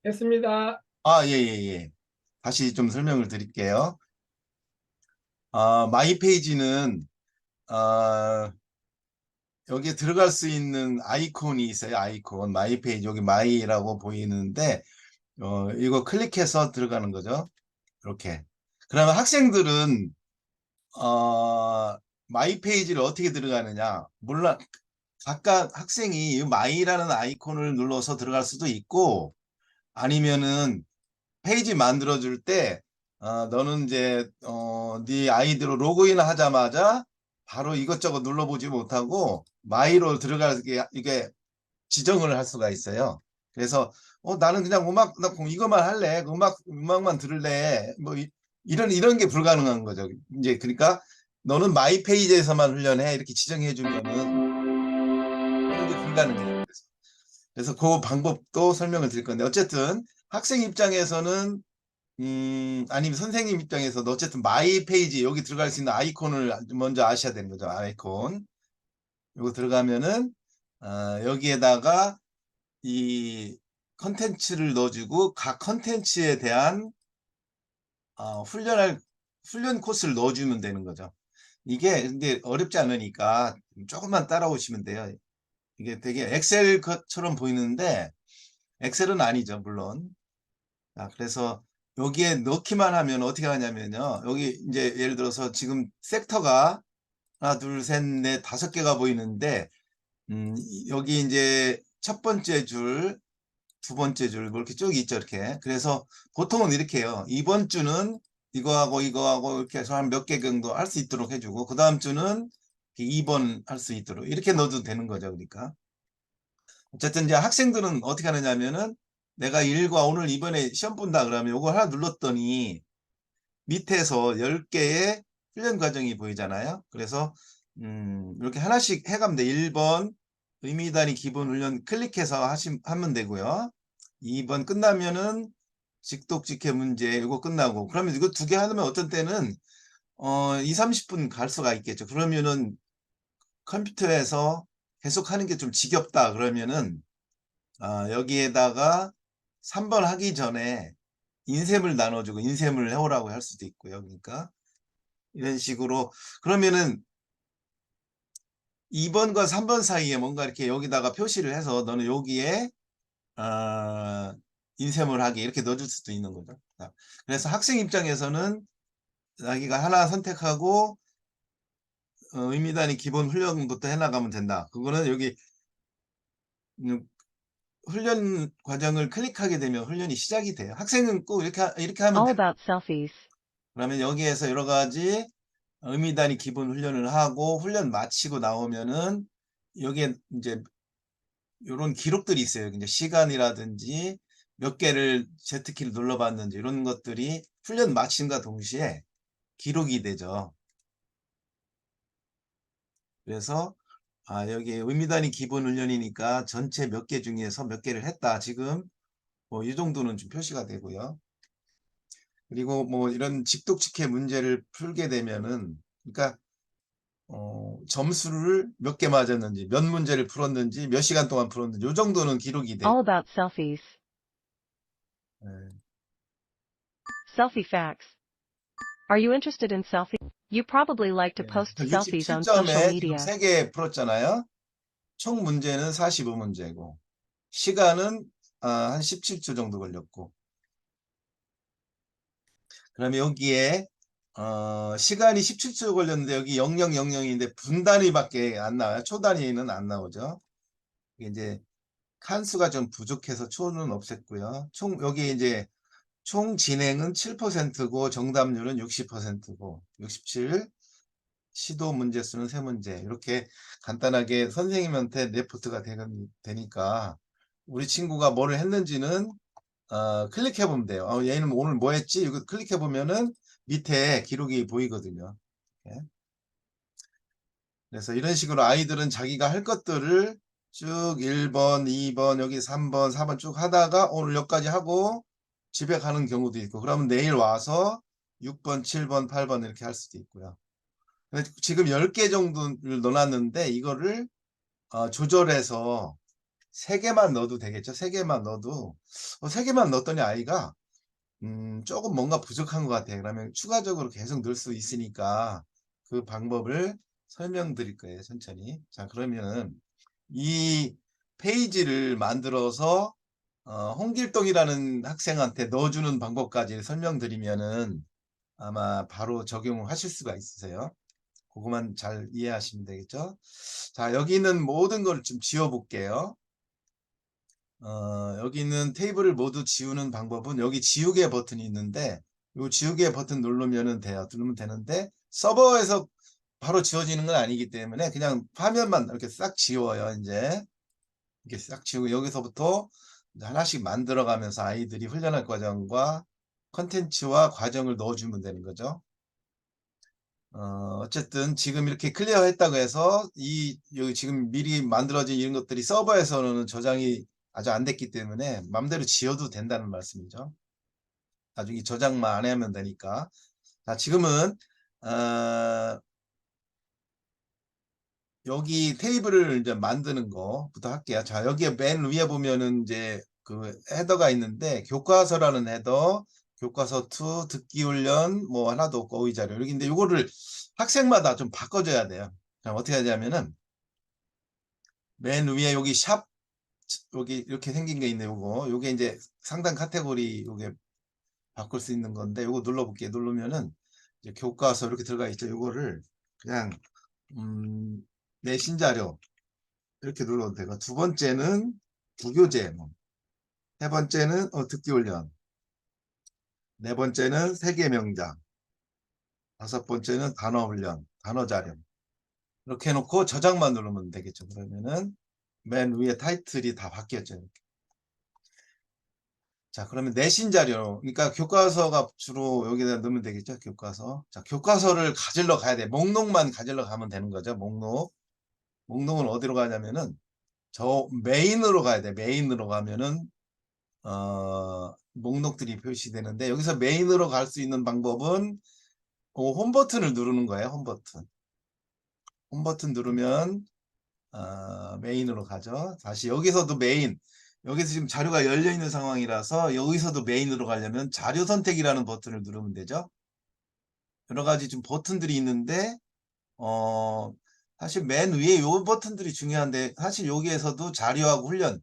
했습니다. 예, 예, 예. 다시 좀 설명을 드릴게요. 마이 페이지는, 여기에 들어갈 수 있는 아이콘이 있어요. 아이콘. 마이 페이지. 여기 마이라고 보이는데, 이거 클릭해서 들어가는 거죠. 이렇게. 그러면 학생들은, 어, 마이 페이지를 어떻게 들어가느냐. 물론, 각각 학생이 이 마이라는 아이콘을 눌러서 들어갈 수도 있고, 아니면은 페이지 만들어줄 때, 너는 이제, 네 아이디로 로그인 하자마자 바로 이것저것 눌러보지 못하고 마이로 들어가게, 이게 지정을 할 수가 있어요. 그래서, 나는 그냥 나 그럼 이것만 할래. 음악만 들을래. 뭐, 이런 게 불가능한 거죠. 이제, 그러니까, 너는 마이 페이지에서만 훈련해. 이렇게 지정해 주면은 하는 게 불가능해요. 그래서 그 방법도 설명을 드릴 건데, 어쨌든 학생 입장에서는 아니면 선생님 입장에서도 어쨌든 마이 페이지 여기 들어갈 수 있는 아이콘을 먼저 아셔야 되는 거죠. 아이콘. 요거 들어가면은 여기에다가 이 컨텐츠를 넣어주고 각 컨텐츠에 대한 훈련 코스를 넣어주면 되는 거죠. 이게 근데 어렵지 않으니까 조금만 따라오시면 돼요. 이게 되게 엑셀처럼 보이는데 엑셀은 아니죠, 물론. 그래서 여기에 넣기만 하면 어떻게 하냐면요. 여기 이제 예를 들어서 지금 섹터가 하나, 둘, 셋, 넷, 다섯 개가 보이는데, 여기 이제 첫 번째 줄, 두 번째 줄, 뭐 이렇게 쭉 있죠, 이렇게. 그래서 보통은 이렇게 해요. 이번 주는 이거하고 이렇게 해서 한 몇 개 정도 할 수 있도록 해주고, 그 다음 주는 2번 할 수 있도록 이렇게 넣어도 되는 거죠, 그러니까. 어쨌든 이제 학생들은 어떻게 하느냐면은 내가 일과 오늘 이번에 시험 본다 그러면 요거 하나 눌렀더니 밑에서 10개의 훈련 과정이 보이잖아요. 그래서 이렇게 하나씩 해가면 돼. 1번 의미 단위 기본 훈련 클릭해서 하면 되고요. 2번 끝나면은 직독직해 문제 이거 끝나고 그러면 이거 두 개 하면 어떤 때는 2, 30분 갈 수가 있겠죠. 그러면은 컴퓨터에서 계속 하는 게 좀 지겹다 그러면은 여기에다가 3번 하기 전에 인셈을 나눠주고 인셈을 해오라고 할 수도 있고요. 그러니까 이런 식으로 그러면은 2번과 3번 사이에 뭔가 이렇게 여기다가 표시를 해서 너는 여기에 어, 인셈을 하게 이렇게 넣어줄 수도 있는 거죠. 그래서 학생 입장에서는 자기가 하나 선택하고 의미 단위 기본 훈련부터 해나가면 된다. 그거는 여기 음, 훈련 과정을 클릭하게 되면 훈련이 시작이 돼요. 학생은 꼭 이렇게 하면 All 돼요. about selfies. 그러면 여기에서 여러 가지 의미 단위 기본 훈련을 하고 훈련 마치고 나오면은 여기에 이제 이런 기록들이 있어요. 이제 시간이라든지 몇 개를 Z키를 눌러봤는지 이런 것들이 훈련 마침과 동시에 기록이 되죠. 그래서 여기 의미 단위 기본 훈련이니까 전체 몇 개 중에서 몇 개를 했다. 지금 뭐 이 정도는 좀 표시가 되고요. 그리고 뭐 이런 직독직해 문제를 풀게 되면은 그러니까 점수를 몇 개 맞았는지, 몇 문제를 풀었는지, 몇 시간 동안 풀었는지, 요 정도는 기록이 되고, All about selfies. 예. Selfie facts. Are you interested in selfie? You probably like to post selfies on social 67점에 지금 media. 3개 풀었잖아요. 총 문제는 45문제고, 시간은 한 17초 정도 걸렸고, 그러면 여기에 시간이 17초 걸렸는데 여기 0000인데 분 단위밖에 안 나와요. 초 단위는 안 나오죠. 이게 이제 칸수가 좀 부족해서 초는 없앴고요. 여기 이제 총 진행은 7%고 정답률은 60%고 67 시도 문제 수는 3문제 이렇게 간단하게 선생님한테 레포트가 되니까 우리 친구가 뭐를 했는지는 클릭해 보면 돼요. 얘는 오늘 뭐 했지? 이거 클릭해 보면은 밑에 기록이 보이거든요. 예. 그래서 이런 식으로 아이들은 자기가 할 것들을 쭉 1번, 2번, 여기 3번, 4번 쭉 하다가 오늘 여기까지 하고 집에 가는 경우도 있고 그러면 내일 와서 6번, 7번, 8번 이렇게 할 수도 있고요. 지금 10개 정도를 넣어놨는데 이거를 조절해서 3개만 넣어도 되겠죠. 3개만 넣어도 3개만 넣었더니 아이가 조금 뭔가 부족한 것 같아요. 그러면 추가적으로 계속 넣을 수 있으니까 그 방법을 설명드릴 거예요, 천천히. 자, 그러면 이 페이지를 만들어서 홍길동이라는 학생한테 넣어주는 방법까지 설명드리면은 아마 바로 적용하실 수가 있으세요. 그것만 잘 이해하시면 되겠죠. 자, 여기 있는 모든 걸 좀 지워 볼게요. 여기 있는 테이블을 모두 지우는 방법은 여기 지우개 버튼이 있는데 이 지우개 버튼 누르면 돼요. 누르면 되는데 서버에서 바로 지워지는 건 아니기 때문에 그냥 화면만 이렇게 싹 지워요. 이제 이렇게 싹 지우고 여기서부터 이제 하나씩 만들어 가면서 아이들이 훈련할 과정과 컨텐츠와 과정을 넣어주면 되는 거죠. 어쨌든 지금 이렇게 클리어 했다고 해서 여기 지금 미리 만들어진 이런 것들이 서버에서는 저장이 아직 안 됐기 때문에 맘대로 지워도 된다는 말씀이죠. 나중에 저장만 안 하면 되니까. 자, 지금은 여기 테이블을 이제 만드는 거부터 할게요. 자, 여기에 맨 위에 보면은 이제 그 헤더가 있는데 교과서라는 헤더, 교과서 2, 듣기 훈련 뭐 하나도 없고 어휘 자료. 여기인데 이거를 학생마다 좀 바꿔줘야 돼요. 자, 어떻게 하냐면은 맨 위에 여기 샵 여기 이렇게 생긴 게 있네. 요게 이제 상단 카테고리 요게 바꿀 수 있는 건데 요거 눌러볼게요. 누르면은 이제 교과서 이렇게 들어가 있죠. 요거를 그냥 내신 자료 이렇게 눌러도 되고 두 번째는 부교재 세 번째는 듣기 훈련 네 번째는 세계 명작 다섯 번째는 단어 훈련 단어 자료 이렇게 해놓고 저장만 누르면 되겠죠. 그러면은 맨 위에 타이틀이 다 바뀌었죠. 이렇게. 자, 그러면 내신 자료 그러니까 교과서가 주로 여기다 넣으면 되겠죠. 교과서. 자, 교과서를 가지러 가야 돼. 목록만 가지러 가면 되는 거죠. 목록은 어디로 가냐면은 저 메인으로 가야 돼. 메인으로 가면은 목록들이 표시되는데 여기서 메인으로 갈 수 있는 방법은 홈 버튼을 누르는 거예요. 홈 버튼 누르면 메인으로 가죠. 다시 여기서도 메인 여기서 지금 자료가 열려 있는 상황이라서 여기서도 메인으로 가려면 자료 선택이라는 버튼을 누르면 되죠. 여러 가지 좀 버튼들이 있는데 사실 맨 위에 요 버튼들이 중요한데 사실 여기에서도 자료하고 훈련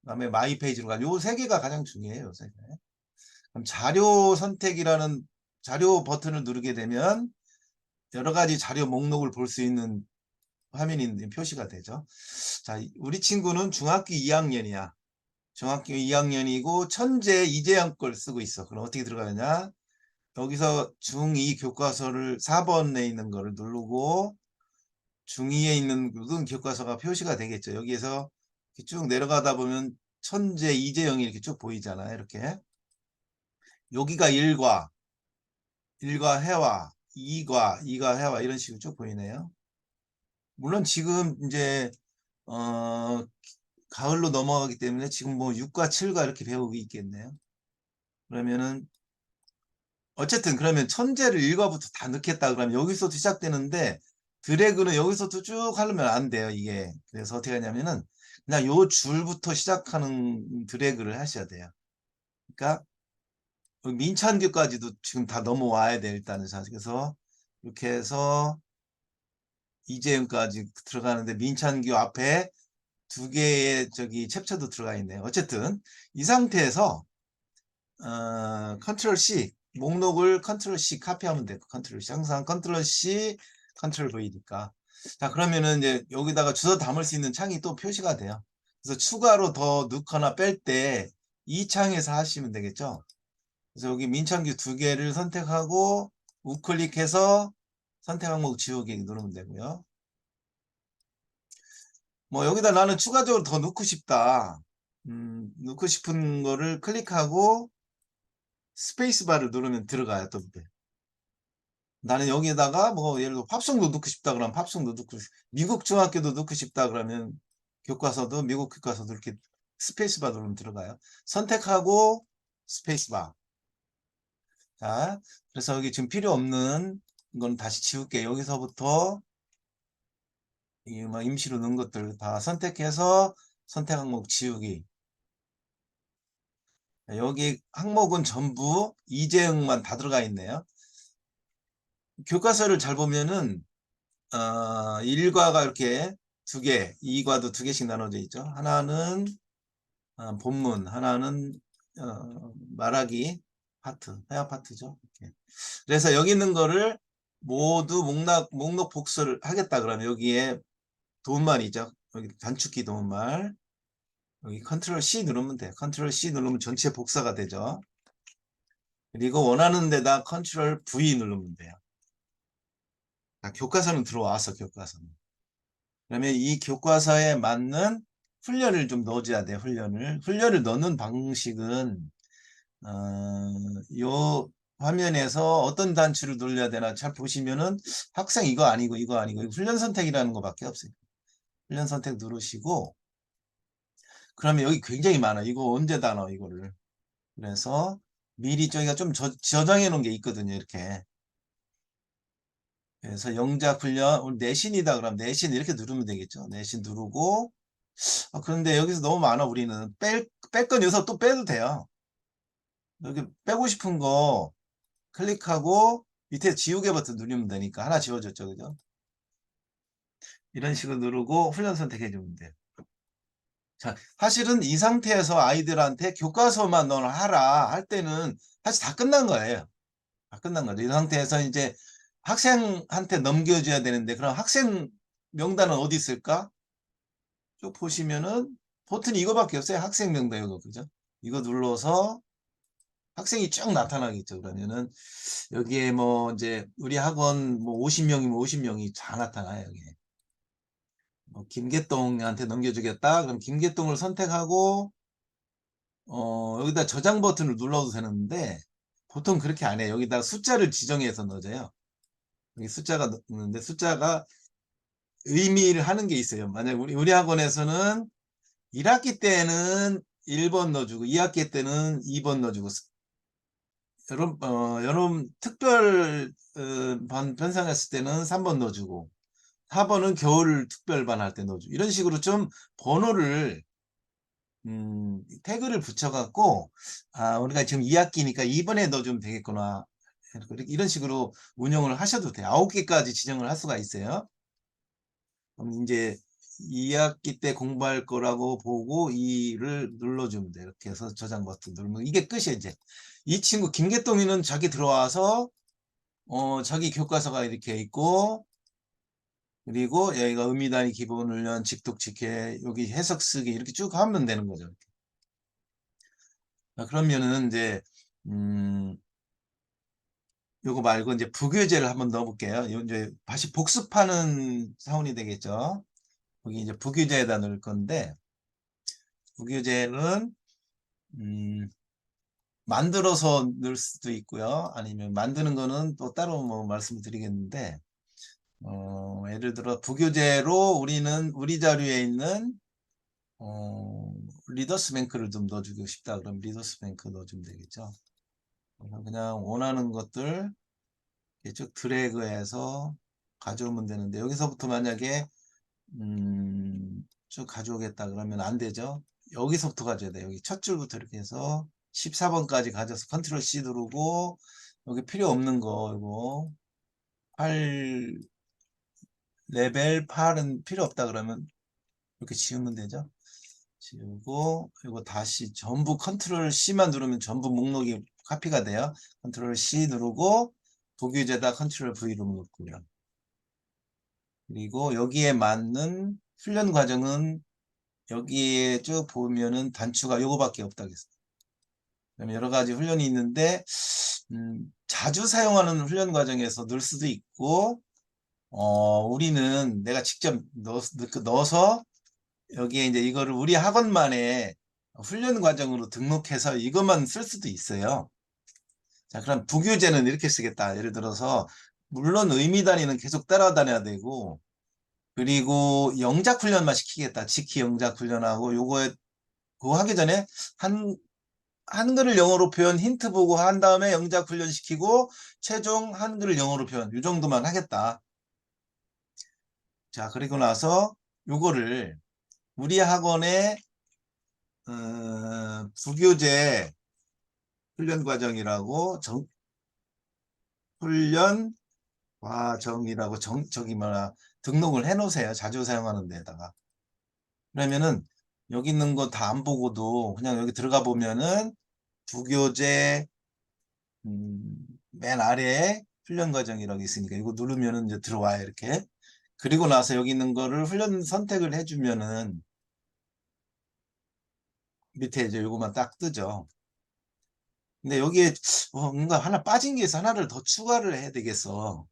그다음에 마이 페이지로 가 요 세 개가 가장 중요해요. 요 세 개. 그럼 자료 선택이라는 자료 버튼을 누르게 되면 여러 가지 자료 목록을 볼 수 있는 화면이 표시가 되죠. 자, 우리 친구는 중학교 2학년이야. 중학교 2학년이고 천재 이재영 걸 쓰고 있어. 그럼 어떻게 들어가느냐? 여기서 중2 교과서를 4번에 있는 거를 누르고 중2에 있는 모든 교과서가 표시가 되겠죠. 여기에서 이렇게 쭉 내려가다 보면 천재 이재영이 이렇게 쭉 보이잖아요. 이렇게. 여기가 1과 해와 2과 해와 이런 식으로 쭉 보이네요. 물론 지금 이제 가을로 넘어가기 때문에 지금 뭐 6과 7과 이렇게 배우고 있겠네요. 그러면은 어쨌든 그러면 천재를 1과부터 다 넣겠다 그러면 여기서도 시작되는데 드래그는 여기서도 쭉 하려면 안 돼요. 이게. 그래서 어떻게 하냐면은 그냥 요 줄부터 시작하는 드래그를 하셔야 돼요. 그러니까 민찬규까지도 지금 다 넘어와야 돼 일단은. 그래서 이렇게 해서 이재용까지 들어가는데 민찬규 앞에 두 개의 저기 챕터도 들어가 있네요. 어쨌든 이 상태에서 컨트롤 C 목록을 컨트롤 C 카피하면 돼요. 컨트롤 C 항상 컨트롤 C 컨트롤 V니까. 자, 그러면은 이제 여기다가 주소 담을 수 있는 창이 또 표시가 돼요. 그래서 추가로 더 넣거나 뺄 때 이 창에서 하시면 되겠죠. 그래서 여기 민창규 두 개를 선택하고 우클릭해서 선택 항목 지우기 누르면 되고요. 뭐 여기다 나는 추가적으로 더 넣고 싶다. 넣고 싶은 거를 클릭하고 스페이스바를 누르면 들어가요. 또 나는 여기에다가 뭐 예를 들어 팝송도 넣고 싶다 그러면 팝송도 넣고 미국 중학교도 넣고 싶다 그러면 교과서도 미국 교과서도 이렇게 스페이스바 누르면 들어가요. 선택하고 스페이스바. 자, 그래서 여기 지금 필요 없는 건 다시 지울게. 여기서부터 뭐 임시로 넣은 것들 다 선택해서 선택 항목 지우기. 여기 항목은 전부 이재응만 다 들어가 있네요. 교과서를 잘 보면은 1과가 이렇게 2개, 2과도 2개씩 나눠져 있죠. 하나는 본문, 하나는 말하기 파트, 회화 파트죠. 이렇게. 그래서 여기 있는 거를 모두 목록 복사를 하겠다 그러면 여기에 도움말이죠. 여기 단축키 도움말. 여기 컨트롤 C 누르면 돼요. 컨트롤 C 누르면 전체 복사가 되죠. 그리고 원하는 데다 컨트롤 V 누르면 돼요. 자, 교과서는 들어와서 교과서는. 그러면 이 교과서에 맞는 훈련을 좀 넣어줘야 돼요. 훈련을 넣는 방식은 요 화면에서 어떤 단추를 눌러야 되나 잘 보시면은 학생 이거 아니고 이거 아니고 훈련 선택이라는 거밖에 없어요. 훈련 선택 누르시고 그러면 여기 굉장히 많아. 이거 언제 다 넣어 이거를. 그래서 미리 저희가 좀 저장해 놓은 게 있거든요. 이렇게. 그래서 영작 훈련 오늘 내신이다 그러면 내신 이렇게 누르면 되겠죠. 내신 누르고 그런데 여기서 너무 많아. 우리는 뺄 건 여기서 또 빼도 돼요. 여기 빼고 싶은 거 클릭하고 밑에 지우개 버튼 누르면 되니까 하나 지워졌죠. 그죠? 이런 식으로 누르고 훈련 선택해 주면 돼요. 자, 사실은 이 상태에서 아이들한테 교과서만 넌 하라 할 때는 사실 다 끝난 거예요. 다 끝난 거죠. 이 상태에서 이제 학생한테 넘겨줘야 되는데 그럼 학생 명단은 어디 있을까? 쭉 보시면은 버튼이 이거밖에 없어요. 학생 명단 이거 그죠? 이거 눌러서 학생이 쭉 나타나겠죠. 그러면은 여기에 뭐 이제 우리 학원 뭐 50명이면 50명이 다 나타나요. 여기. 김계동한테 넘겨주겠다. 그럼 김계동을 선택하고 여기다 저장 버튼을 눌러도 되는데 보통 그렇게 안 해요. 여기다 숫자를 지정해서 넣어줘요. 여기 숫자가 넣는데 숫자가 의미를 하는 게 있어요. 만약 우리 학원에서는 1학기 때는 1번 넣어주고 2학기 때는 2번 넣어주고 여름 특별 반 편성했을 때는 3번 넣어주고 4번은 겨울 특별반 할 때 넣어주고 이런 식으로 좀 번호를 태그를 붙여갖고 우리가 지금 2학기니까 2번에 넣어주면 되겠구나 이런 식으로 운영을 하셔도 돼요. 9개까지 지정을 할 수가 있어요. 그럼 이제 2학기 때 공부할 거라고 보고 2를 눌러주면 돼요. 이렇게 해서 저장 버튼 누르면 이게 끝이에요. 이제 이 친구 김계동이는 자기 들어와서 자기 교과서가 이렇게 있고 그리고 여기가 의미단위 기본 훈련 직독 직해 여기 해석 쓰기 이렇게 쭉 하면 되는 거죠. 그러면은 이제 요거 말고 이제 부교재를 한번 넣어볼게요. 이제 다시 복습하는 사원이 되겠죠. 여기 이제 부교재에다 넣을 건데 부교재는 만들어서 넣을 수도 있고요. 아니면 만드는 거는 또 따로 뭐 말씀을 드리겠는데 예를 들어 부교재로 우리는 우리 자료에 있는 리더스 뱅크를 좀 넣어주고 싶다. 그럼 리더스 뱅크 넣어주면 되겠죠. 그냥 원하는 것들 쭉 드래그해서 가져오면 되는데 여기서부터 만약에 쭉 가져오겠다 그러면 안 되죠. 여기서부터 가져야 돼요. 여기 첫 줄부터 이렇게 해서 14번까지 가져서 컨트롤 C 누르고 여기 필요 없는 거 이거 8 레벨 8은 필요 없다 그러면 이렇게 지우면 되죠. 지우고 이거 다시 전부 컨트롤 C만 누르면 전부 목록이 카피가 돼요. 컨트롤 C 누르고 보기에다 컨트롤 V로 누르고요. 그리고 여기에 맞는 훈련 과정은 여기에 쭉 보면은 단추가 요거밖에 없다 그랬어요. 그럼 여러 가지 훈련이 있는데 자주 사용하는 훈련 과정에서 넣을 수도 있고 우리는 내가 직접 넣어서 여기에 이제 이거를 우리 학원만의 훈련 과정으로 등록해서 이것만 쓸 수도 있어요. 자, 그럼 부교재는 이렇게 쓰겠다. 예를 들어서 물론 의미단위는 계속 따라다녀야 되고 그리고 영작 훈련만 시키겠다. 지키 영작 훈련하고 요거에 그거 하기 전에 한글을 영어로 표현 힌트 보고 한 다음에 영작 훈련 시키고 최종 한글을 영어로 표현 이 정도만 하겠다. 자, 그리고 나서 요거를 우리 학원의 부교재 훈련 과정이라고 훈련 과정이라고 저기 뭐야 등록을 해 놓으세요. 자주 사용하는 데다가. 그러면은 여기 있는 거 다 안 보고도 그냥 여기 들어가 보면은 부교재 맨 아래에 훈련 과정이라고 있으니까 이거 누르면은 이제 들어와요. 이렇게. 그리고 나서 여기 있는 거를 훈련 선택을 해주면은 밑에 이제 요거만 딱 뜨죠. 근데 여기에 뭔가 하나 빠진 게 있어. 하나를 더 추가를 해야 되겠어.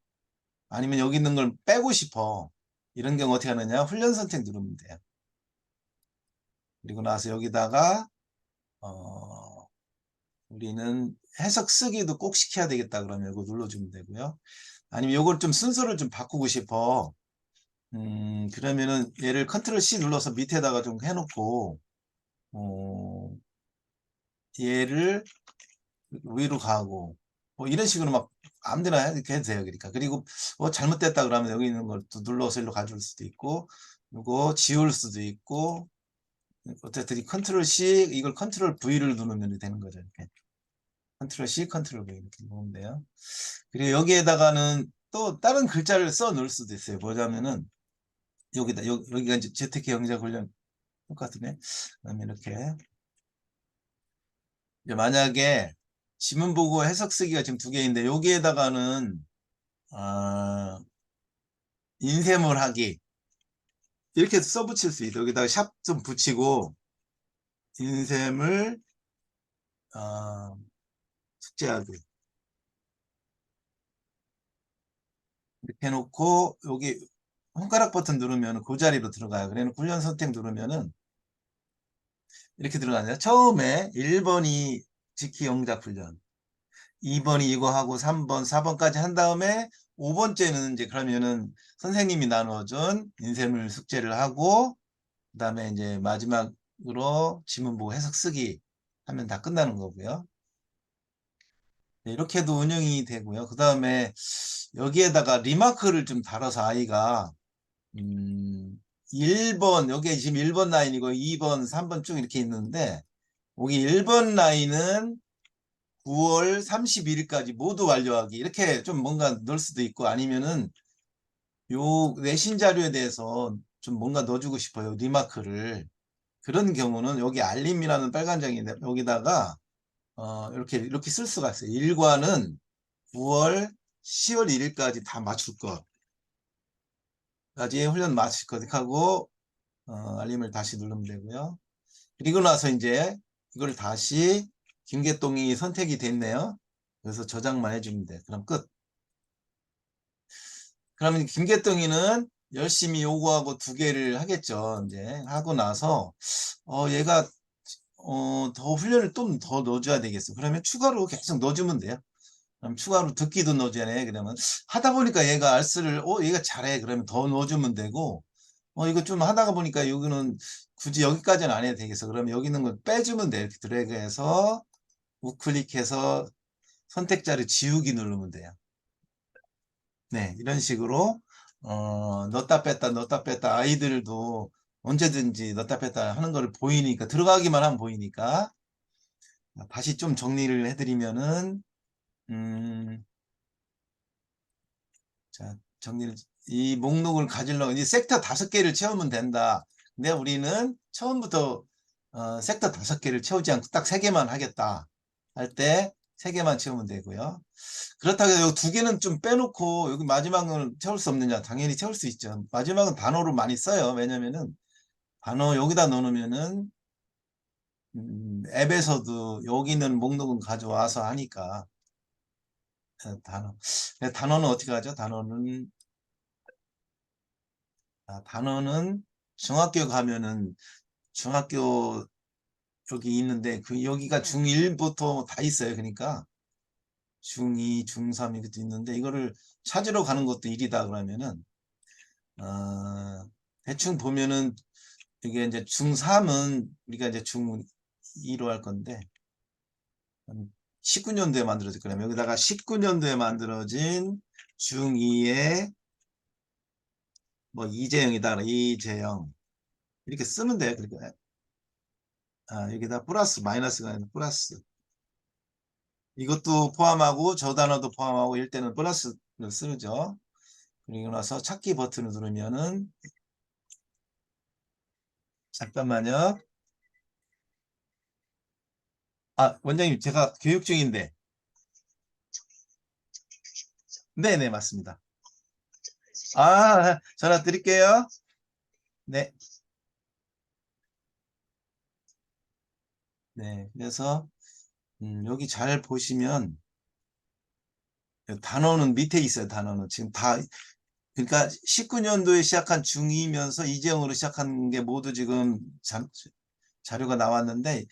아니면 여기 있는 걸 빼고 싶어. 이런 경우 어떻게 하느냐? 훈련 선택 누르면 돼요. 그리고 나서 여기다가 우리는 해석 쓰기도 꼭 시켜야 되겠다 그러면 이거 눌러주면 되고요. 아니면 이걸 좀 순서를 좀 바꾸고 싶어. 그러면은 얘를 컨트롤 C 눌러서 밑에다가 좀 해놓고 얘를 위로 가고 뭐 이런 식으로 막 아무데나 해도 돼요. 그러니까 그리고 잘못됐다 그러면 여기 있는 걸 또 눌러서 일로 가줄 수도 있고 이거 지울 수도 있고 어쨌든 이 컨트롤 C 이걸 컨트롤 V를 누르면 되는 거죠. 이렇게 컨트롤 C 컨트롤 V 이렇게 누르면 돼요. 그리고 여기에다가는 또 다른 글자를 써 넣을 수도 있어요. 뭐냐면은 여기가 이제 재테크 영작 훈련 똑같으네. 그다음에 이렇게 이제 만약에 지문 보고 해석 쓰기가 지금 두 개인데 여기에다가는 인쇄물 하기 이렇게 써붙일 수 있어요. 여기다가 샵 좀 붙이고 인쇄물 숙제하기 이렇게 해놓고 여기 손가락 버튼 누르면 그 자리로 들어가요. 그래서 훈련 선택 누르면은 이렇게 들어가네요. 처음에 1번이 지키 영작 훈련 2번이 이거 하고 3번, 4번까지 한 다음에 5번째는 이제 그러면은 선생님이 나눠준 인쇄물 숙제를 하고 그다음에 이제 마지막으로 지문 보고 해석 쓰기 하면 다 끝나는 거고요. 네, 이렇게도 운영이 되고요. 그다음에 여기에다가 리마크를 좀 달아서 아이가 1번 여기에 지금 1번 라인이고 2번, 3번 쭉 이렇게 있는데 여기 1번 라인은 9월 31일까지 모두 완료하기 이렇게 좀 뭔가 넣을 수도 있고 아니면은 요 내신 자료에 대해서 좀 뭔가 넣어주고 싶어요. 리마크를. 그런 경우는 여기 알림이라는 빨간 장인데 여기다가 이렇게 쓸 수가 있어요. 일과는 9월 10월 1일까지 다 맞출 것. 까지 훈련 마칠 것 하고 알림을 다시 누르면 되고요. 그리고 나서 이제 이걸 다시 김계동이 선택이 됐네요. 그래서 저장만 해주면 돼. 그럼 끝. 그러면 김계동이는 열심히 요구하고 두 개를 하겠죠. 이제 하고 나서 얘가 더 훈련을 좀 더 넣어줘야 되겠어. 그러면 추가로 계속 넣어주면 돼요. 그럼 추가로 듣기도 넣어줘야 해. 그러면 하다 보니까 얘가 알스를 얘가 잘해. 그러면 더 넣어주면 되고 이거 좀 하다가 보니까 여기는 굳이 여기까지는 안 해도 되겠어. 그러면 여기 있는 걸 빼주면 돼. 이렇게 드래그해서 우클릭해서 선택자를 지우기 누르면 돼요. 네, 이런 식으로 넣었다 뺐다 넣었다 뺐다 아이들도 언제든지 넣었다 뺐다 하는 걸 보이니까 들어가기만 하면 보이니까 다시 좀 정리를 해드리면은 자 정리를 이 목록을 가지려고 이 섹터 5개를 채우면 된다. 근데 우리는 처음부터 섹터 5개를 채우지 않고 딱 3개만 하겠다 할 때 3개만 채우면 되고요. 그렇다고 해서 여기 2개는 좀 빼놓고 여기 마지막은 채울 수 없느냐? 당연히 채울 수 있죠. 마지막은 단어로 많이 써요. 왜냐면은 단어 여기다 넣으면은 앱에서도 여기 있는 목록은 가져와서 하니까 단어. 단어는 어떻게 하죠? 단어는 중학교 가면은 중학교 여기 있는데 여기가 중1부터 다 있어요. 그러니까 중2, 중3 이것도 있는데 이거를 찾으러 가는 것도 일이다 그러면은 대충 보면은 이게 이제 중3은 우리가 이제 중2로 할 건데 19년도에 만들어질 거라면 여기다가 19년도에 만들어진 중2의 뭐 이재영이다. 이재영 이렇게 쓰면 돼요. 그러니까 여기다 플러스 마이너스가 아니라 플러스. 이것도 포함하고 저 단어도 포함하고 이럴 때는 플러스를 쓰죠. 그리고 나서 찾기 버튼을 누르면은 잠깐만요. 원장님 제가 교육 중인데. 네네 맞습니다. 전화 드릴게요. 네. 네. 그래서 여기 잘 보시면 단어는 밑에 있어요. 단어는 지금 다 그러니까 19년도에 시작한 중2면서 이재영으로 시작한 게 모두 지금 자료가 나왔는데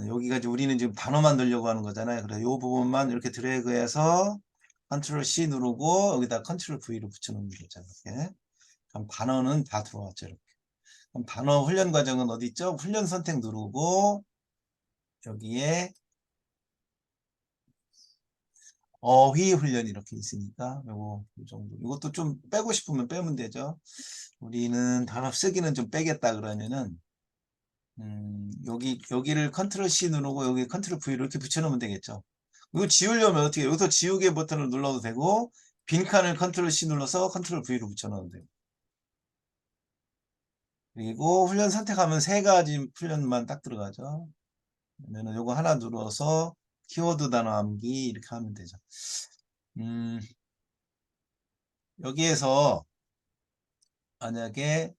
여기가 우리는 지금 단어만 넣으려고 하는 거잖아요. 그래서 이 부분만 이렇게 드래그해서 컨트롤 C 누르고 여기다 컨트롤 V로 붙여놓는 거죠. 이렇게. 그럼 단어는 다 들어왔죠. 이렇게. 그럼 단어 훈련 과정은 어디 있죠? 훈련 선택 누르고 여기에 어휘 훈련 이렇게 있으니까 요거 이 정도. 이것도 좀 빼고 싶으면 빼면 되죠. 우리는 단어 쓰기는 좀 빼겠다 그러면은 여기를 컨트롤 C 누르고 여기 컨트롤 V 이렇게 붙여놓으면 되겠죠. 이거 지우려면 어떻게 여기서 지우개 버튼을 눌러도 되고 빈칸을 컨트롤 C 눌러서 컨트롤 V로 붙여넣으면 돼요. 그리고 훈련 선택하면 세 가지 훈련만 딱 들어가죠. 그러면은 요거 하나 눌러서 키워드 단어 암기 이렇게 하면 되죠. 음, 여기에서 만약에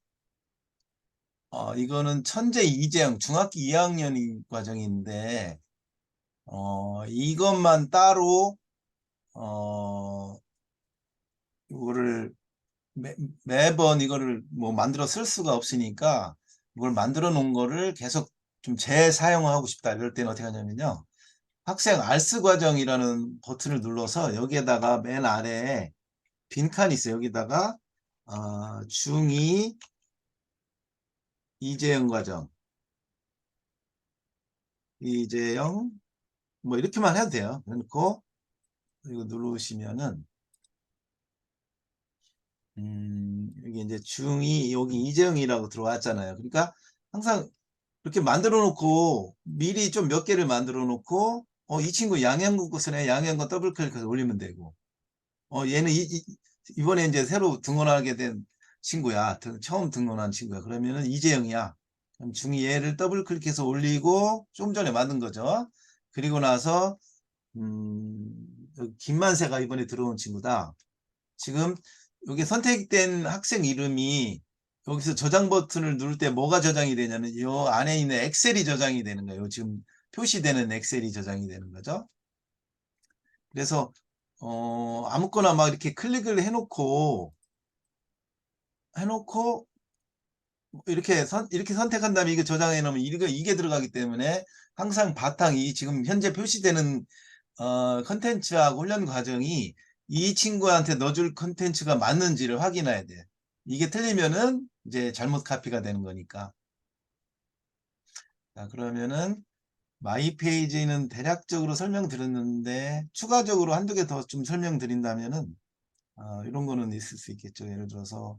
이거는 천재 이재영 중학교 2학년 과정인데 이것만 따로 이거를 매번 이거를 뭐 만들어 쓸 수가 없으니까 이걸 만들어 놓은 거를 계속 좀 재사용하고 싶다 이럴 때는 어떻게 하냐면요. 학생 알스 과정이라는 버튼을 눌러서 여기에다가 맨 아래에 빈칸이 있어요. 여기다가 중2 이재영 과정 이재영 뭐 이렇게만 해도 돼요. 그래놓고 이거 누르시면은 여기 이제 중2 여기 이재영이라고 들어왔잖아요. 그러니까 항상 이렇게 만들어 놓고 미리 좀 몇 개를 만들어 놓고 이 친구 양형국 쓰네 양형국 더블 클릭해서 올리면 되고 얘는 이번에 이제 새로 등원하게 된 친구야. 처음 등원한 친구야. 그러면은 이재영이야. 그럼 중2 얘를 더블 클릭해서 올리고 좀 전에 만든 거죠. 그리고 나서 여기 김만세가 이번에 들어온 친구다. 지금 여기 선택된 학생 이름이 여기서 저장 버튼을 누를 때 뭐가 저장이 되냐면 이 안에 있는 엑셀이 저장이 되는 거예요. 지금 표시되는 엑셀이 저장이 되는 거죠. 그래서 아무거나 막 이렇게 클릭을 해놓고 이렇게 선택한 다음에 이게 저장해 놓으면 이게 들어가기 때문에 항상 바탕이 지금 현재 표시되는 컨텐츠하고 훈련 과정이 이 친구한테 넣어줄 컨텐츠가 맞는지를 확인해야 돼. 이게 틀리면은 이제 잘못 카피가 되는 거니까. 자, 그러면은 마이 페이지는 대략적으로 설명드렸는데 추가적으로 한두 개 더 좀 설명드린다면은 이런 거는 있을 수 있겠죠. 예를 들어서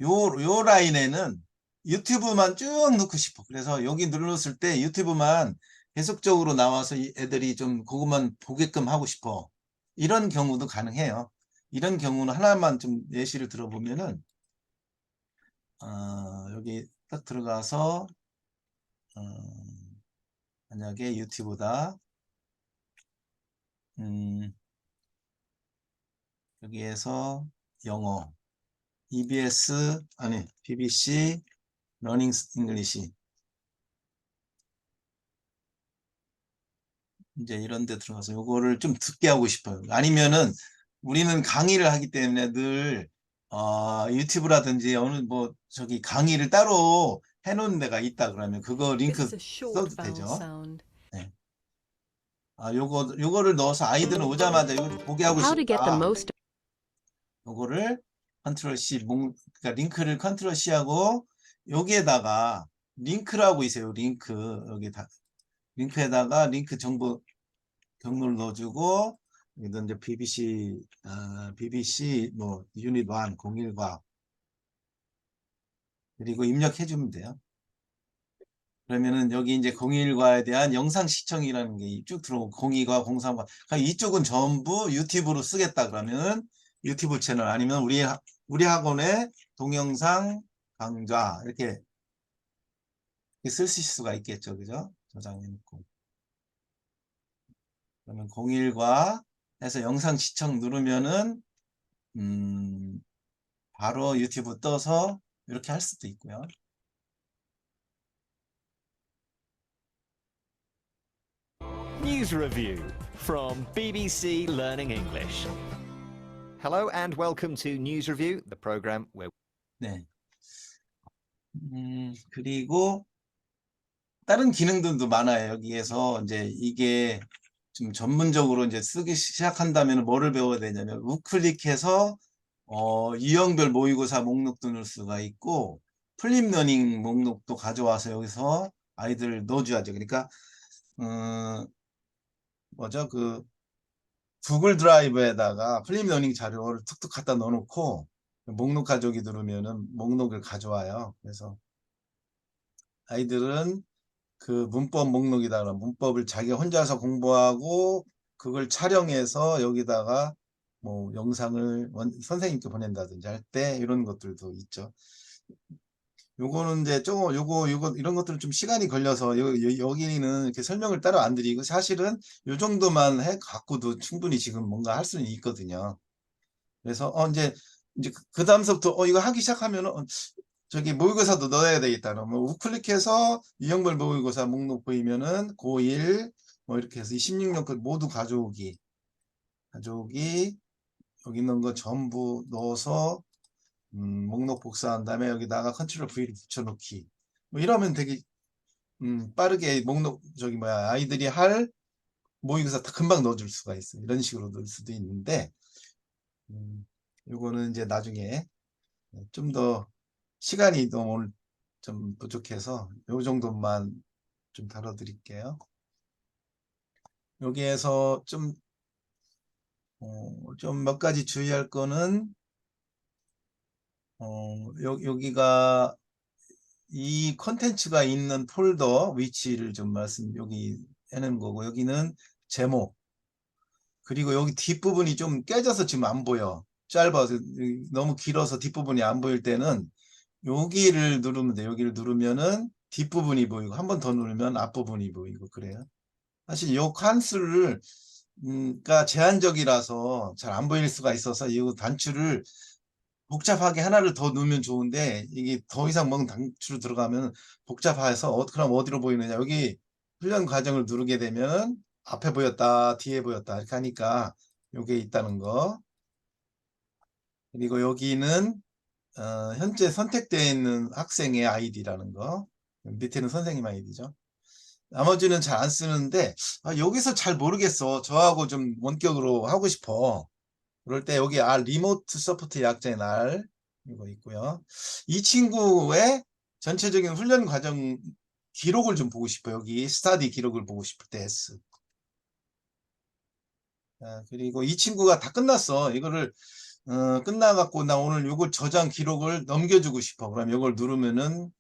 요 라인에는 유튜브만 쭉 넣고 싶어. 그래서 여기 눌렀을 때 유튜브만 계속적으로 나와서 이 애들이 좀 그것만 보게끔 하고 싶어. 이런 경우도 가능해요. 이런 경우는 하나만 좀 예시를 들어보면은 여기 딱 들어가서 어, 만약에 유튜브다. 음, 여기에서 영어 EBS 아니 BBC 러닝 잉글리시 이제 이런 데 들어가서 요거를 좀 듣게 하고 싶어요. 아니면은 우리는 강의를 하기 때문에 늘 유튜브라든지 어느 뭐 저기 강의를 따로 해놓은 데가 있다 그러면 그거 This 링크 is a short 써도 vowel 되죠. sound. 네. 요거를 넣어서 아이들은 오자마자 이거 보게 하고 How to get the 싶다. most. 요거를 컨트롤 C 그러니까 링크를 컨트롤 C 하고 여기에다가 링크라고 있어요. 링크 여기다 링크에다가 링크 정보 경로를 넣어주고 여기다 이제 BBC 뭐 유닛 1 01과 그리고 입력해 주면 돼요. 그러면은 여기 이제 01과에 대한 영상 시청이라는 게 쭉 들어오고 02과 03과 이쪽은 전부 유튜브로 쓰겠다 그러면 유튜브 채널 아니면 우리 학원의 동영상 강좌 이렇게 쓰실 수가 있겠죠. 그죠? 저장해 놓고. 그러면 01과 해서 영상 시청 누르면은 바로 유튜브 떠서 이렇게 할 수도 있고요. News review from BBC Learning English. Hello and welcome to News Review, the program where 네. 그리고 다른 기능들도 많아요. 여기에서 이제 이게 좀 전문적으로 이제 쓰기 시작한다면 뭐를 배워야 되냐면 우클릭해서 유형별 모의고사 목록도 넣을 수가 있고 플립러닝 목록도 가져와서 여기서 아이들 넣어줘야죠. 그러니까 뭐죠? 그 구글 드라이브에다가 플립러닝 자료를 툭툭 갖다 넣어놓고 목록 가져오기 누르면은 목록을 가져와요. 그래서 아이들은 그 문법 목록이다. 문법을 자기 혼자서 공부하고 그걸 촬영해서 여기다가 뭐 영상을 선생님께 보낸다든지 할 때 이런 것들도 있죠. 요거는 이제 조금 요거 이런 것들은 좀 시간이 걸려서 여기는 이렇게 설명을 따로 안 드리고 사실은 요 정도만 해 갖고도 충분히 지금 뭔가 할 수는 있거든요. 그래서 이제 그 다음서부터 이거 하기 시작하면은 저기 모의고사도 넣어야 되겠다. 그러면 우클릭해서 유형별 모의고사 목록 보이면은 고1 뭐 이렇게 해서 16년 걸 모두 가져오기 여기 있는 거 전부 넣어서 목록 복사한 다음에 여기다가 컨트롤 V를 붙여놓기 뭐 이러면 되게 빠르게 목록 저기 뭐야 아이들이 할 모의고사 다 금방 넣어줄 수가 있어요. 이런 식으로 넣을 수도 있는데 요거는 이제 나중에 좀 더 시간이 너무 오늘 좀 부족해서 요 정도만 좀 다뤄드릴게요. 여기에서 좀 몇 가지 주의할 거는 여기가 이 컨텐츠가 있는 폴더 위치를 좀 여기 해놓은 거고 여기는 제목 그리고 여기 뒷부분이 좀 깨져서 지금 안 보여. 짧아서 너무 길어서 뒷부분이 안 보일 때는 여기를 누르면 돼. 여기를 누르면은 뒷부분이 보이고 한 번 더 누르면 앞부분이 보이고 그래요. 사실 요 칸수를 가 제한적이라서 잘 안 보일 수가 있어서 이 단추를 복잡하게 하나를 더 넣으면 좋은데 이게 더 이상 뭔 단추로 들어가면 복잡해서 그럼 어디로 보이느냐 여기 훈련 과정을 누르게 되면 앞에 보였다 뒤에 보였다 이렇게 하니까 요게 있다는 거 그리고 여기는 현재 선택되어 있는 학생의 아이디라는 거 밑에는 선생님 아이디죠. 나머지는 잘 안 쓰는데 여기서 잘 모르겠어. 저하고 좀 원격으로 하고 싶어. 그럴 때 여기 리모트 서포트 약자의 날 이거 있고요. 이 친구의 전체적인 훈련 과정 기록을 좀 보고 싶어요. 여기 스타디 기록을 보고 싶을 때 S. 그리고 이 친구가 다 끝났어. 이거를 끝나갖고 나 오늘 요걸 저장 기록을 넘겨주고 싶어. 그럼 이걸 누르면은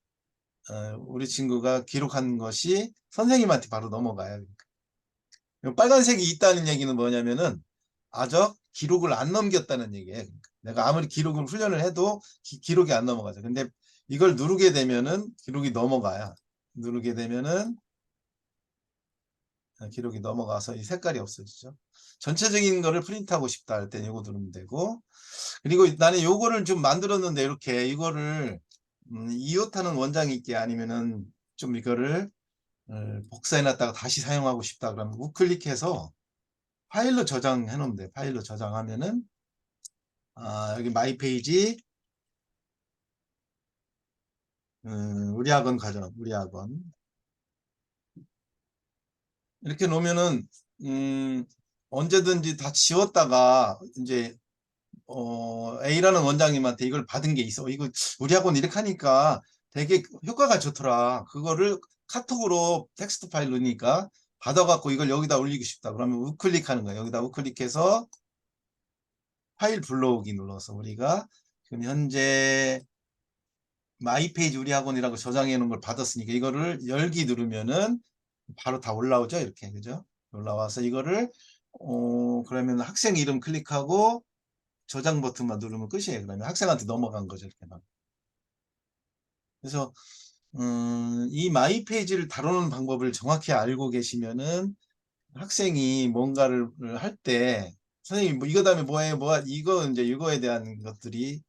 우리 친구가 기록한 것이 선생님한테 바로 넘어가요. 빨간색이 있다는 얘기는 뭐냐면은 아직 기록을 안 넘겼다는 얘기예요. 그러니까 내가 아무리 기록을 훈련을 해도 기록이 안 넘어가죠. 근데 이걸 누르게 되면은 기록이 넘어가요. 누르게 되면은 기록이 넘어가서 이 색깔이 없어지죠. 전체적인 거를 프린트하고 싶다 할 때 이거 누르면 되고 그리고 나는 요거를 좀 만들었는데 이렇게 이거를 이웃하는 원장이 있게 아니면은 좀 이거를 복사해 놨다가 다시 사용하고 싶다 그러면 우클릭해서 파일로 저장해 놓으면 돼. 파일로 저장하면은 여기 마이 페이지 우리 학원 가져 우리 학원 이렇게 놓으면은 언제든지 다 지웠다가 이제 A라는 원장님한테 이걸 받은 게 있어. 이거 우리 학원 이렇게 하니까 되게 효과가 좋더라. 그거를 카톡으로 텍스트 파일로니까 받아갖고 이걸 여기다 올리고 싶다. 그러면 우클릭하는 거예요. 여기다 우클릭해서 파일 불러오기 눌러서 우리가 지금 현재 마이 페이지 우리 학원이라고 저장해 놓은 걸 받았으니까 이거를 열기 누르면은 바로 다 올라오죠. 이렇게. 그죠? 올라와서 이거를 그러면 학생 이름 클릭하고 저장 버튼만 누르면 끝이에요. 그러면 학생한테 넘어간 거죠. 이렇게 막. 그래서 이 마이 페이지를 다루는 방법을 정확히 알고 계시면은 학생이 뭔가를 할 때 선생님 뭐 이거 다음에 뭐해 이거 이제 이거에 대한 것들이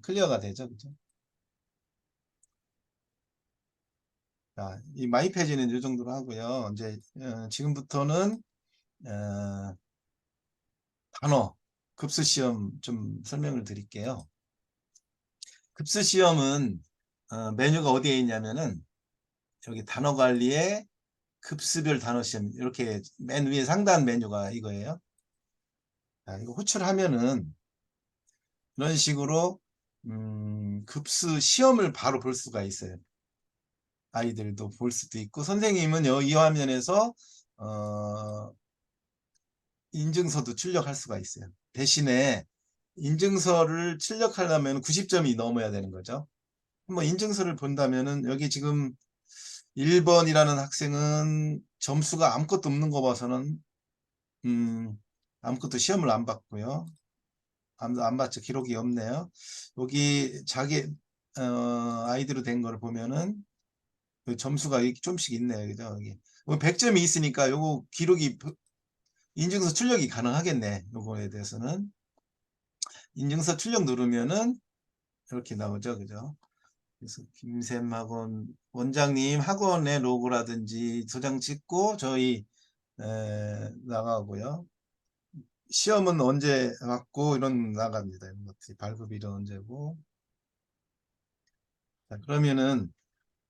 클리어가 되죠. 그죠? 자, 이 마이 페이지는 이 정도로 하고요. 이제 지금부터는 단어 급수 시험 좀 설명을 드릴게요. 급수 시험은 메뉴가 어디에 있냐면은 여기 단어 관리에 급수별 단어 시험 이렇게 맨 위에 상단 메뉴가 이거예요. 자, 이거 호출하면은 이런 식으로 급수 시험을 바로 볼 수가 있어요. 아이들도 볼 수도 있고 선생님은 이 화면에서 인증서도 출력할 수가 있어요. 대신에 인증서를 출력하려면 90점이 넘어야 되는 거죠. 한번 인증서를 본다면은 여기 지금 1번이라는 학생은 점수가 아무것도 없는 거 봐서는 아무것도 시험을 안 봤고요. 안 봤죠. 기록이 없네요. 여기 자기 아이디로 된 거를 보면은 그 점수가 좀씩 있네요. 그죠? 여기 100점이 있으니까 요거 기록이 인증서 출력이 가능하겠네. 요거에 대해서는 인증서 출력 누르면은 이렇게 나오죠. 그죠? 그래서 김샘 학원 원장님 학원의 로고라든지 도장 찍고 저희 나가고요. 시험은 언제 왔고 이런 나갑니다. 이런 것들이 발급일은 언제고. 자, 그러면은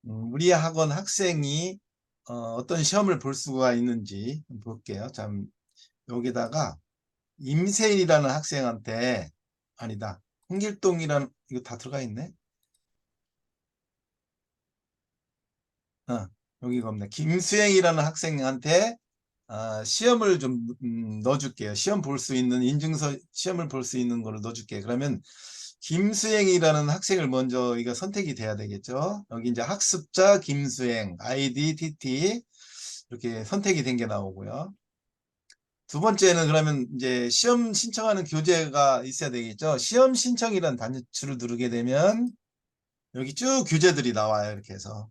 우리 학원 학생이 어떤 시험을 볼 수가 있는지 볼게요. 참 여기다가 임세일이라는 학생한테 아니다. 홍길동이라는 이거 다 들어가 있네. 여기가 없네. 김수행이라는 학생한테 시험을 좀 넣어줄게요. 시험 볼 수 있는 인증서 시험을 볼 수 있는 거를 넣어줄게요. 그러면 김수행이라는 학생을 먼저 이거 선택이 돼야 되겠죠. 여기 이제 학습자 김수행 아이디 TT 이렇게 선택이 된 게 나오고요. 두 번째는 그러면 이제 시험 신청하는 교재가 있어야 되겠죠. 시험 신청이라는 단추를 누르게 되면 여기 쭉 교재들이 나와요. 이렇게 해서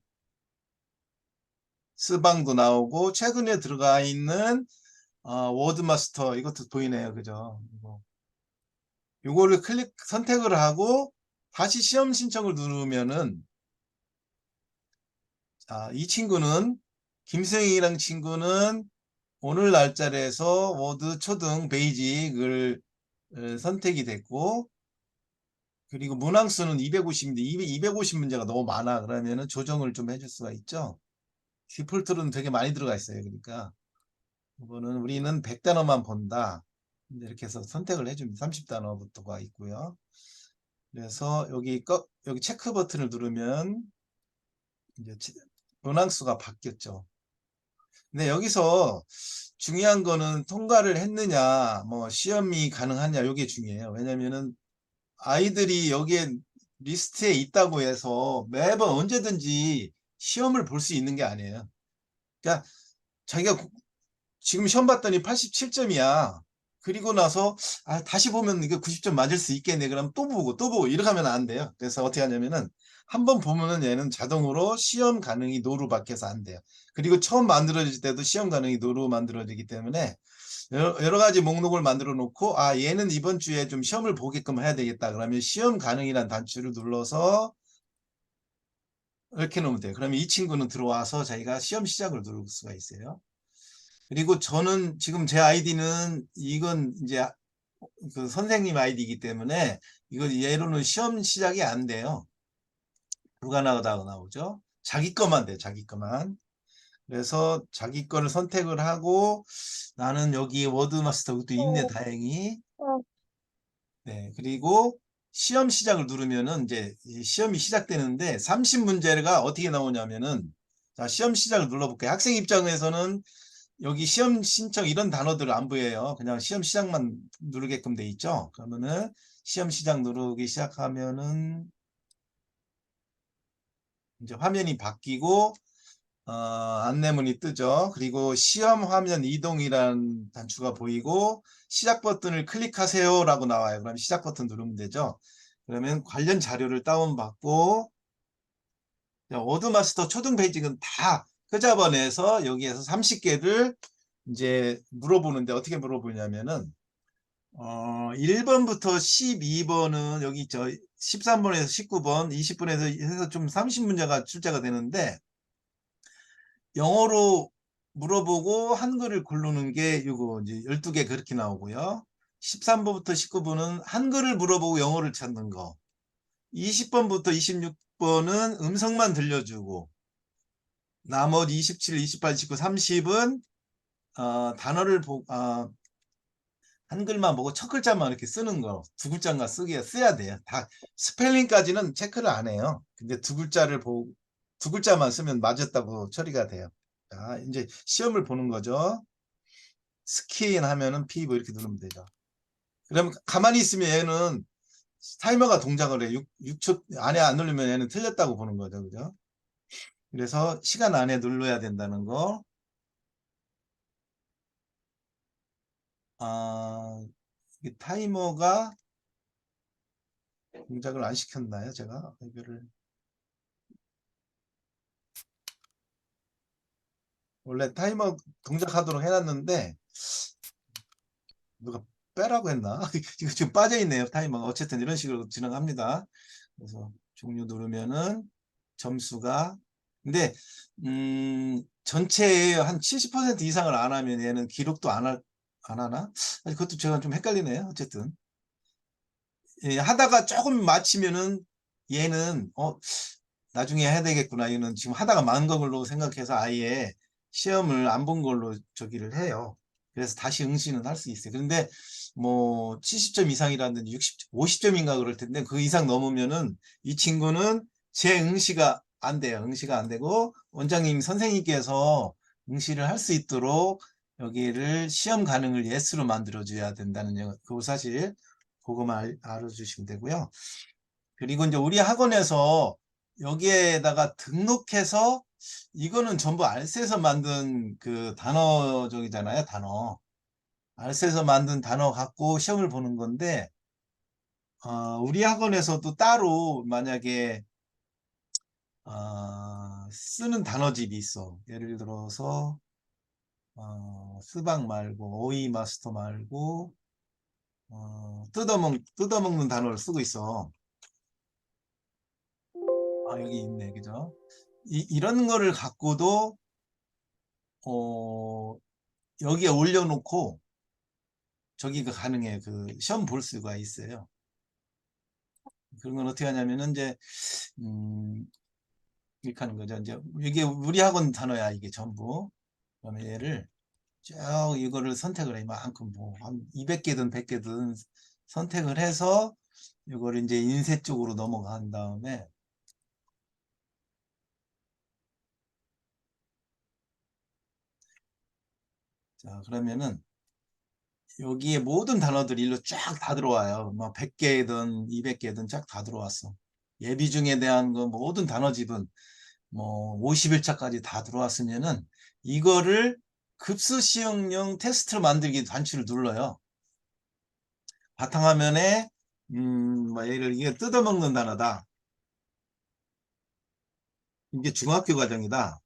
스방도 나오고 최근에 들어가 있는 워드마스터 이것도 보이네요. 그죠? 요거를 선택을 하고 다시 시험 신청을 누르면은 이 친구는 김수영이라는 친구는 오늘 날짜에서 워드 초등 베이직을 선택이 됐고 그리고 문항수는 250인데 250문제가 너무 많아. 그러면은 조정을 좀 해줄 수가 있죠. 디폴트로는 되게 많이 들어가 있어요. 그러니까 이거는 우리는 100단어만 본다. 이렇게 해서 선택을 해줍니다. 30단어부터가 있고요. 그래서 여기 체크 버튼을 누르면 이제 문항수가 바뀌었죠. 근데 여기서 중요한 거는 통과를 했느냐, 뭐 시험이 가능하냐 이게 중요해요. 왜냐면은 아이들이 여기에 리스트에 있다고 해서 매번 언제든지 시험을 볼 수 있는 게 아니에요. 그러니까 자기가 지금 시험 봤더니 87점이야. 그리고 나서 다시 보면 이게 90점 맞을 수 있겠네. 그럼 또 보고 이렇게 하면 안 돼요. 그래서 어떻게 하냐면은 한 번 보면은 얘는 자동으로 시험 가능이 노로 바뀌어서 안 돼요. 그리고 처음 만들어질 때도 시험 가능이 노로 만들어지기 때문에 여러 가지 목록을 만들어 놓고 얘는 이번 주에 좀 시험을 보게끔 해야 되겠다. 그러면 시험 가능이라는 단추를 눌러서 이렇게 놓으면 돼요. 그러면 이 친구는 들어와서 자기가 시험 시작을 누를 수가 있어요. 그리고 저는 지금 제 아이디는 이건 이제 그 선생님 아이디이기 때문에 이거 예로는 시험 시작이 안 돼요. 불가능하다고 나오죠. 자기 거만 돼요. 자기 거만. 그래서 자기 거를 선택을 하고 나는 여기 워드마스터도 있네. 다행히. 네. 그리고 시험 시작을 누르면은 이제 시험이 시작되는데 30문제가 어떻게 나오냐면은 자, 시험 시작을 눌러볼게요. 학생 입장에서는 여기 시험 신청 이런 단어들을 안 보여요. 그냥 시험 시작만 누르게끔 돼 있죠. 그러면은 시험 시작 누르기 시작하면은 이제 화면이 바뀌고 안내문이 뜨죠. 그리고 시험 화면 이동이라는 단추가 보이고 시작 버튼을 클릭하세요라고 나와요. 그럼 시작 버튼 누르면 되죠. 그러면 관련 자료를 다운받고 워드마스터 초등 베이직은 다 끄잡아내서 여기에서 30개를 이제 물어보는데 어떻게 물어보냐면은 1번부터 12번은 여기 있죠. 13번에서 19번, 20번에서 해서 좀 30문제가 출제가 되는데 영어로 물어보고 한글을 고르는 게 이거 이제 12개 그렇게 나오고요. 13번부터 19번은 한글을 물어보고 영어를 찾는 거. 20번부터 26번은 음성만 들려주고 나머지 27, 28, 29, 30은 단어를 한글만 보고 첫 글자만 이렇게 쓰는 거. 두 글자인가 써야 돼요. 다 스펠링까지는 체크를 안 해요. 근데 두 글자를 보고 두 글자만 쓰면 맞았다고 처리가 돼요. 자, 이제 시험을 보는 거죠. 스킨 하면은 P 뭐 이렇게 누르면 되죠. 그러면 가만히 있으면 얘는 타이머가 동작을 해. 6초 안에 안 누르면 얘는 틀렸다고 보는 거죠. 그죠? 그래서 시간 안에 눌러야 된다는 거. 이게 타이머가 동작을 안 시켰나요? 제가 이거를 원래 타이머 동작하도록 해놨는데 누가 빼라고 했나? 이거 지금 빠져있네요. 타이머가. 어쨌든 이런 식으로 진행합니다. 그래서 종료 누르면은 점수가 근데 전체의 한 70% 이상을 안 하면 얘는 기록도 안 하나? 그것도 제가 좀 헷갈리네요. 어쨌든 예, 하다가 조금 마치면은 얘는 나중에 해야 되겠구나. 얘는 지금 하다가 만 걸로 생각해서 아예 시험을 안 본 걸로 저기를 해요. 그래서 다시 응시는 할 수 있어요. 그런데 뭐 70점 이상이라든지 50점인가 그럴 텐데 그 이상 넘으면은 이 친구는 재응시가 안 돼요. 응시가 안 되고 원장님 선생님께서 응시를 할 수 있도록 여기를 시험 가능을 예스로 만들어 줘야 된다는 그 사실 그거만 알아주시면 되고요. 그리고 이제 우리 학원에서 여기에다가 등록해서 이거는 전부 알스에서 만든 그 단어적이잖아요. 단어. 알스에서 만든 단어 갖고 시험을 보는 건데 우리 학원에서도 따로 만약에 쓰는 단어집이 있어. 예를 들어서 스박 말고 오이 마스터 말고 뜯어먹는 단어를 쓰고 있어. 여기 있네. 그죠? 이런 거를 갖고도 여기에 올려놓고 저기가 가능해요. 그 시험 볼 수가 있어요. 그런 건 어떻게 하냐면은 이제 이렇게 하는 거죠. 이제 이게 우리 학원 단어야 이게 전부. 그러면 얘를 쭉 이거를 선택을 해. 이만큼 뭐한 200개든 100개든 선택을 해서 이거를 이제 인쇄 쪽으로 넘어간 다음에 자 그러면은 여기에 모든 단어들이 일로 쫙 다 들어와요. 뭐 100개든 200개든 쫙 다 들어왔어. 예비 중에 대한 거 모든 단어집은 뭐 50일차까지 다 들어왔으면은 이거를 급수 시험용 테스트로 만들기 단추를 눌러요. 바탕화면에 뭐 얘를 이게 뜯어먹는 단어다. 이게 중학교 과정이다.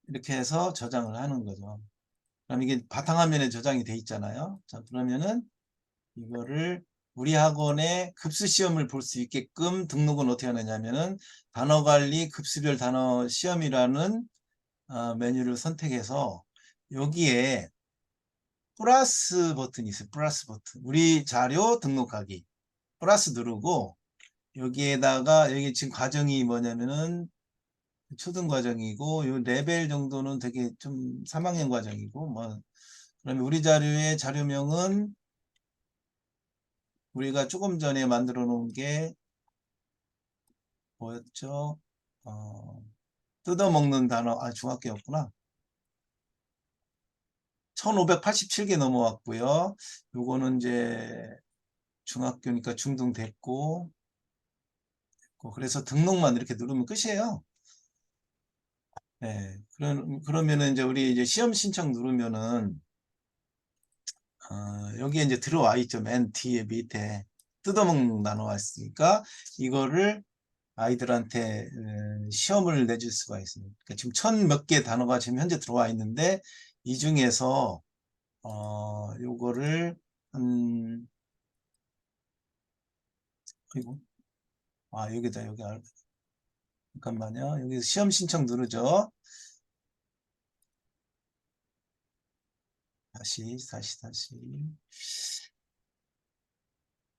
이렇게 해서 저장을 하는 거죠. 그럼 이게 바탕화면에 저장이 돼 있잖아요. 자, 그러면은 이거를 우리 학원에 급수 시험을 볼 수 있게끔 등록은 어떻게 하느냐면은 단어관리 급수별 단어 시험이라는 메뉴를 선택해서 여기에 플러스 버튼이 있어요. 플러스 버튼. 우리 자료 등록하기. 플러스 누르고 여기에다가 여기 지금 과정이 뭐냐면은 초등 과정이고 요 레벨 정도는 되게 좀 3학년 과정이고 뭐 그러면 우리 자료의 자료명은 우리가 조금 전에 만들어 놓은 게 뭐였죠? 뜯어먹는 단어, 중학교였구나. 1587개 넘어왔고요. 요거는 이제 중학교니까 중등 됐고, 있고, 그래서 등록만 이렇게 누르면 끝이에요. 네, 그러면은 이제 우리 이제 시험 신청 누르면은, 여기에 이제 들어와 있죠. 맨 뒤에 밑에 뜯어먹는 단어가 있으니까 이거를 아이들한테 시험을 내줄 수가 있습니다. 그러니까 지금 1000몇 개 단어가 지금 현재 들어와 있는데 이 중에서 요거를 그리고 여기다 여기 잠깐만요. 여기 시험 신청 누르죠. 다시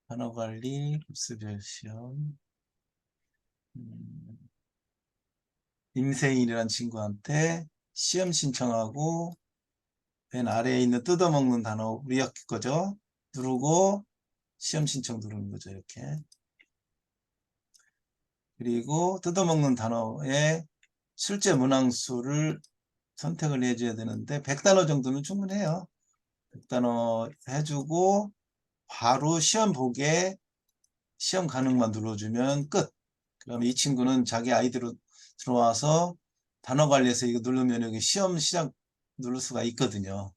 단어 관리 급수별 시험 임세인이라는 친구한테 시험 신청하고 맨 아래에 있는 뜯어먹는 단어 우리 학교 거죠. 누르고 시험 신청 누르는 거죠. 이렇게. 그리고 뜯어먹는 단어의 실제 문항수를 선택을 해줘야 되는데 100단어 정도면 충분해요. 100단어 해주고 바로 시험 보게 시험 가능만 눌러주면 끝. 그럼 이 친구는 자기 아이디로 들어와서 단어 관리해서 이거 누르면 여기 시험 시작 누를 수가 있거든요.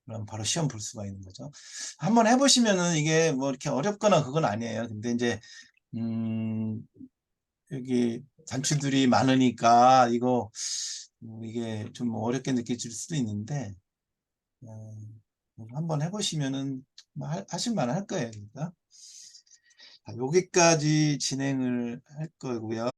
그럼 바로 시험 볼 수가 있는 거죠. 한번 해보시면은 이게 뭐 이렇게 어렵거나 그건 아니에요. 근데 이제 여기 단추들이 많으니까 이게 좀 어렵게 느껴질 수도 있는데 한번 해보시면은 뭐 하실만 할 거예요. 그러니까 여기까지 진행을 할 거고요.